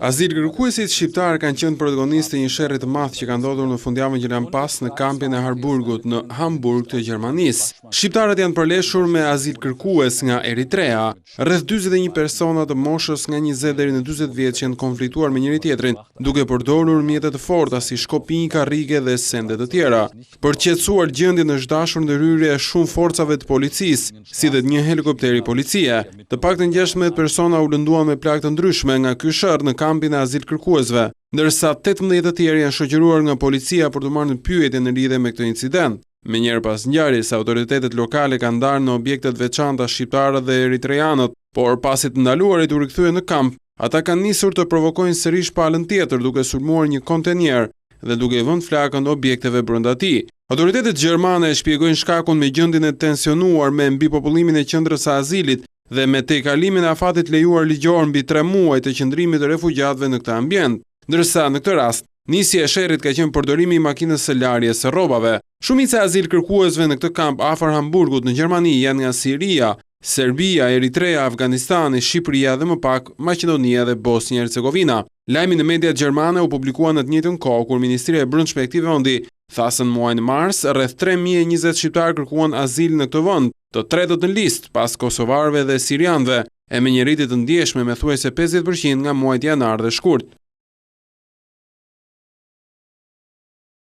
Azil kërkuesit shqiptar kanë qenë protagonistë e një sherrri të madh që ka ndodhur në fundjavën që kanë pas në kampin e Harburgut në Hamburg të Gjermanisë. Shqiptarët janë përleshur me azil kërkues nga Eritrea. Rreth 41 persona të moshës nga 20 deri në 40 vjeç janë konfliktuar me njëri tjetrin, duke përdorur mjete të forta si shkopinj, karrige dhe sende të tjera. Për të qetësuar gjendjen është dashur ndërhyrje e shumë forcave të policisë, si dhe një helikopteri policie. Të paktën 16 persona u lënduan me plagë të ndryshme nga ky sherr në kampin e azil kërkuesve, ndërsa 18 të tjerë janë shoqëruar nga policia për të marrë në pyetje në lidhje me këtë incident. Menjëherë pas ngjarjes, autoritetet lokale kanë ndarë në objektet veçanta shqiptarët dhe eritreanët, por pasi të ndaluarit u rikthye në kamp, ata kanë nisur të provokojnë sërish palën tjetër duke sulmuar një kontenjer dhe duke vënë flakën objekteve brenda tij. Autoritetet gjermane shpjegojnë shkakun me gjendjen e tensionuar me mbipopullimin e qendrës së azilit dhe me tejkalimin e afatit lejuar ligjor mbi 3 muaj të qëndrimit të refugjatëve në këtë ambient, ndërsa në këtë rast nisja e sherrit ka qenë përdorimi i makinës së larjes së rrobave. Shumica e azil kërkuesve në këtë kamp afër Hamburgut në Gjermani janë nga Siria, Serbia, Eritrea, Afganistani, Shqipëria dhe më pak Maqedonia dhe Bosnia-Hercegovina. Lajmi në mediat gjermane u publikua në të njëjtën kohë kur Ministria e Brendshme e këtij vendi tha se në muajin mars rreth 3020 shqiptarë kërkuan azil në këtë vend, të tretët në listë pas kosovarëve dhe sirianëve, e me një rritje të ndjeshme me thuajse 50% nga muajt janar dhe shkurt.